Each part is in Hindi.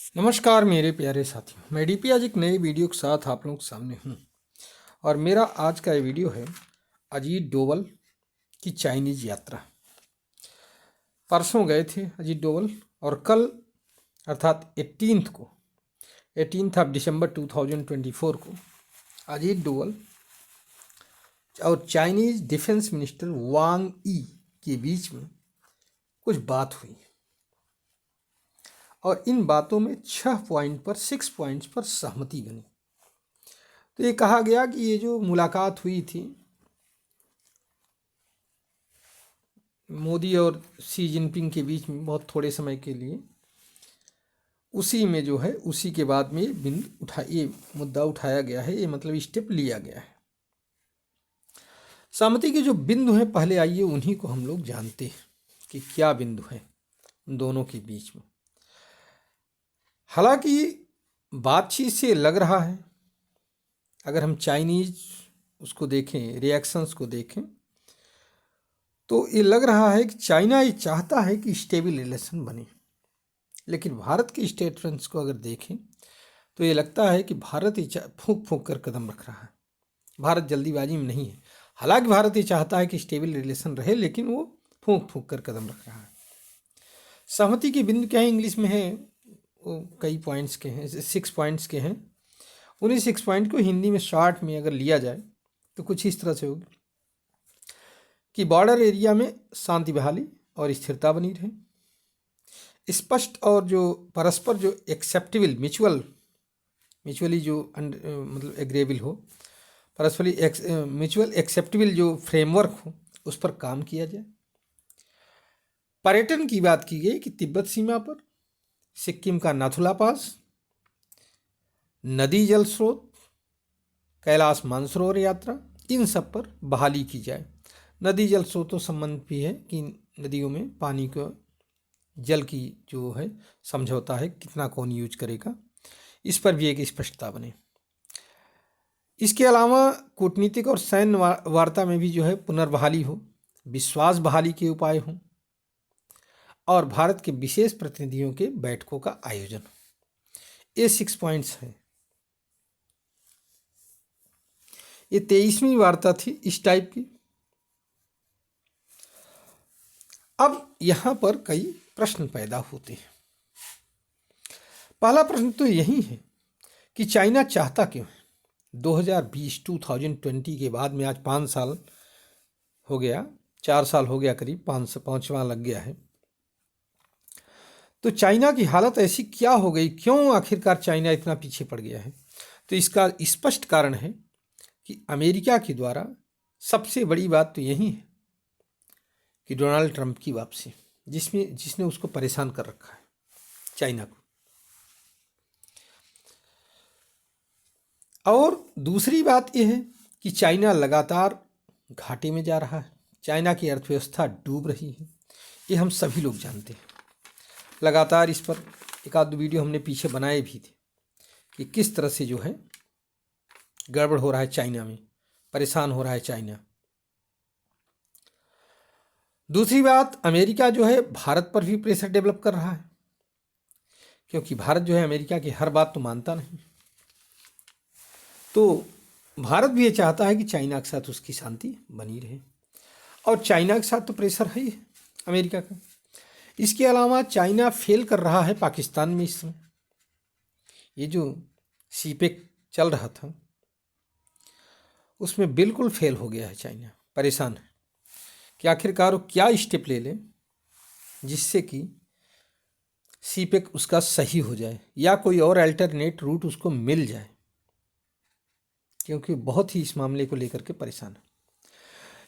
नमस्कार मेरे प्यारे साथियों, मैं डीपी आज एक नई वीडियो के साथ आप लोगों के सामने हूँ। और मेरा आज का ये वीडियो है अजीत डोवल की चाइनीज़ यात्रा। परसों गए थे अजीत डोवल और कल अर्थात 18 ऑफ दिसंबर 2024 को अजीत डोवल और चाइनीज़ डिफेंस मिनिस्टर वांग ई के बीच में कुछ बात हुई और इन बातों में 6 पॉइंट्स पर सहमति बनी। तो ये कहा गया कि ये जो मुलाकात हुई थी मोदी और शी जिनपिंग के बीच में बहुत थोड़े समय के लिए, उसी में जो है उसी के बाद में ये मुद्दा उठाया गया है, ये मतलब स्टेप लिया गया है। सहमति के जो बिंदु हैं पहले आइए उन्हीं को हम लोग जानते हैं कि क्या बिंदु है दोनों के बीच में। हालांकि बातचीत से लग रहा है, अगर हम चाइनीज़ उसको देखें, रिएक्शंस को देखें, तो ये लग रहा है कि चाइना ये चाहता है कि स्टेबल रिलेशन बने। लेकिन भारत के स्टेटमेंट्स को अगर देखें तो ये लगता है कि भारत ये फूंक फूंक कर कदम रख रहा है। भारत जल्दीबाजी में नहीं है। हालांकि भारत ये चाहता है कि स्टेबल रिलेशन रहे, लेकिन वो फूंक फूंक कर कदम रख रहा है। सहमति के बिंदु क्या है, इंग्लिश में है, वो कई पॉइंट्स के हैं, 6 पॉइंट्स के हैं। उन्हीं 6 पॉइंट को हिंदी में शॉर्ट में अगर लिया जाए तो कुछ इस तरह से होगी कि बॉर्डर एरिया में शांति बहाली और स्थिरता बनी रहे, स्पष्ट और जो परस्पर जो एक्सेप्टेबल म्यूचुअली जो मतलब एग्रेबल हो, परस्परी म्यूचुअल एक्सेप्टेबल जो फ्रेमवर्क हो उस पर काम किया जाए। पर्यटन की बात की गई कि तिब्बत सीमा पर सिक्किम का नाथुला पास, नदी जल स्रोत, कैलाश मानसरोवर यात्रा, इन सब पर बहाली की जाए। नदी जल स्रोतों संबंध भी है कि नदियों में पानी को जल की जो है समझौता है, कितना कौन यूज करेगा, इस पर भी एक स्पष्टता बने। इसके अलावा कूटनीतिक और सैन्य वार्ता में भी जो है पुनर्बहाली हो, विश्वास बहाली के उपाय हों और भारत के विशेष प्रतिनिधियों के बैठकों का आयोजन। ये 6 पॉइंट्स हैं। ये 23वीं वार्ता थी इस टाइप की। अब यहाँ पर कई प्रश्न पैदा होते हैं। पहला प्रश्न तो यही है कि चाइना चाहता क्यों है। 2020 के बाद में आज 5 साल हो गया, 4 साल हो गया, करीब 5वां लग गया है। तो चाइना की हालत ऐसी क्या हो गई, क्यों आखिरकार चाइना इतना पीछे पड़ गया है। तो इसका स्पष्ट कारण है कि अमेरिका के द्वारा सबसे बड़ी बात तो यही है कि डोनाल्ड ट्रंप की वापसी, जिसने उसको परेशान कर रखा है चाइना को। और दूसरी बात यह है कि चाइना लगातार घाटे में जा रहा है, चाइना की अर्थव्यवस्था डूब रही है, ये हम सभी लोग जानते हैं। लगातार इस पर एक आध वीडियो हमने पीछे बनाए भी थे कि किस तरह से जो है गड़बड़ हो रहा है चाइना में, परेशान हो रहा है चाइना। दूसरी बात, अमेरिका जो है भारत पर भी प्रेशर डेवलप कर रहा है, क्योंकि भारत जो है अमेरिका की हर बात तो मानता नहीं। तो भारत भी ये चाहता है कि चाइना के साथ उसकी शांति बनी रहे, और चाइना के साथ तो प्रेशर है ही अमेरिका का। इसके अलावा चाइना फेल कर रहा है पाकिस्तान में इस समय। ये जो सीपेक चल रहा था उसमें बिल्कुल फेल हो गया है चाइना, परेशान है कि आखिरकार वो क्या स्टेप ले ले जिससे कि सीपेक उसका सही हो जाए या कोई और अल्टरनेट रूट उसको मिल जाए, क्योंकि बहुत ही इस मामले को लेकर के परेशान है।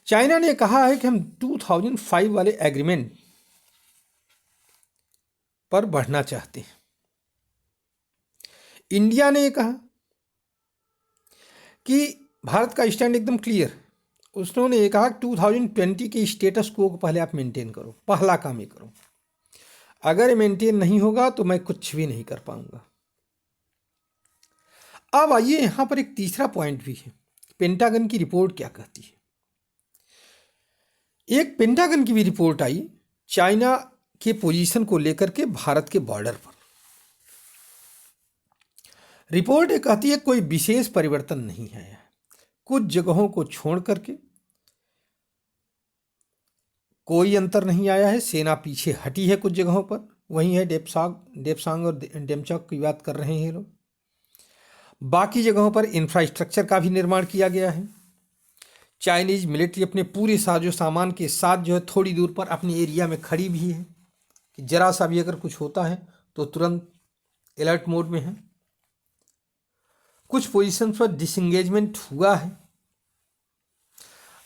चाइना ने कहा है कि हम 2005 वाले एग्रीमेंट पर बढ़ना चाहते हैं। इंडिया ने कहा कि भारत का स्टैंड एकदम क्लियर। उसने ये कहा 2020 के स्टेटस को पहले आप मेंटेन करो, पहला काम ये करो, अगर ये मेंटेन नहीं होगा तो मैं कुछ भी नहीं कर पाऊंगा। अब आइए यहां पर एक तीसरा पॉइंट भी है, पेंटागन की रिपोर्ट क्या कहती है। एक पेंटागन की भी रिपोर्ट आई चाइना के पोजीशन को लेकर के भारत के बॉर्डर पर। रिपोर्ट ये कहती है कोई विशेष परिवर्तन नहीं है, कुछ जगहों को छोड़ करके कोई अंतर नहीं आया है। सेना पीछे हटी है कुछ जगहों पर, वही है डेपसांग और डेमचौक की बात कर रहे हैं ये लोग। बाकी जगहों पर इंफ्रास्ट्रक्चर का भी निर्माण किया गया है। चाइनीज मिलिट्री अपने पूरे साजो सामान के साथ जो है थोड़ी दूर पर अपने एरिया में खड़ी भी है कि जरा सा भी अगर कुछ होता है तो तुरंत अलर्ट मोड में है। कुछ पोजीशन पर डिसंगेजमेंट हुआ है।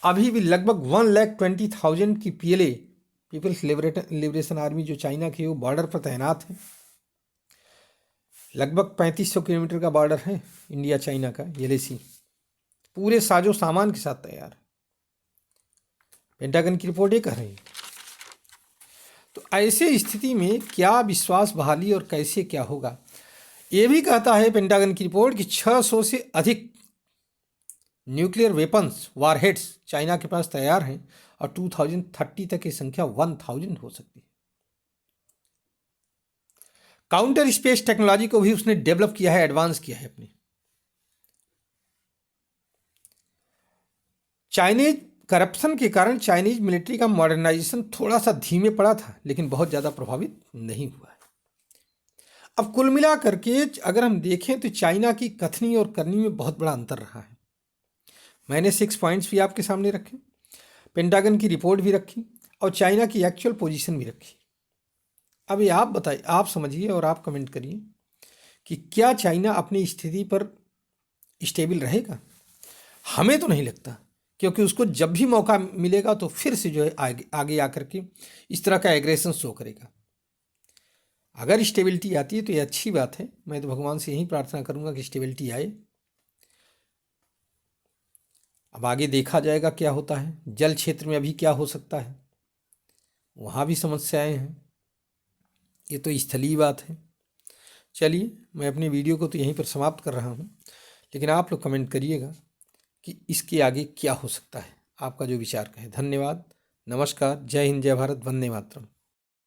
अभी भी लगभग 1,20,000 की PLA पीपल्स लिबरेशन आर्मी जो चाइना की वो बॉर्डर पर तैनात है। लगभग 3500 किलोमीटर का बॉर्डर है इंडिया चाइना का LAC, पूरे साजो सामान के साथ तैयार है। पेंटागन की रिपोर्ट ये कह रही है। तो ऐसे स्थिति में क्या विश्वास बहाली और कैसे क्या होगा, ये भी कहता है पेंटागन की रिपोर्ट कि 600 से अधिक न्यूक्लियर वेपन्स वारहेड्स चाइना के पास तैयार हैं और 2030 तक की संख्या 1000 हो सकती है। काउंटर स्पेस टेक्नोलॉजी को भी उसने डेवलप किया है, एडवांस किया है अपनी। चाइनीज करप्शन के कारण चाइनीज मिलिट्री का मॉडर्नाइजेशन थोड़ा सा धीमे पड़ा था, लेकिन बहुत ज़्यादा प्रभावित नहीं हुआ है। अब कुल मिला करके अगर हम देखें तो चाइना की कथनी और करनी में बहुत बड़ा अंतर रहा है। मैंने 6 पॉइंट्स भी आपके सामने रखे, पेंटागन की रिपोर्ट भी रखी और चाइना की एक्चुअल पोजीशन भी रखी। अब ये आप बताइए, आप समझिए और आप कमेंट करिए कि क्या चाइना अपनी स्थिति पर स्टेबल रहेगा। हमें तो नहीं लगता, क्योंकि उसको जब भी मौका मिलेगा तो फिर से जो है आगे आकर के इस तरह का एग्रेशन शो करेगा। अगर स्टेबिलिटी आती है तो ये अच्छी बात है। मैं तो भगवान से यही प्रार्थना करूंगा कि स्टेबिलिटी आए। अब आगे देखा जाएगा क्या होता है। जल क्षेत्र में अभी क्या हो सकता है, वहाँ भी समस्याएं हैं। ये तो स्थलीय बात है। चलिए, मैं अपनी वीडियो को तो यहीं पर समाप्त कर रहा हूँ, लेकिन आप लोग कमेंट करिएगा कि इसके आगे क्या हो सकता है, आपका जो विचार का है। धन्यवाद, नमस्कार, जय हिंद, जय भारत, वंदे मातरम।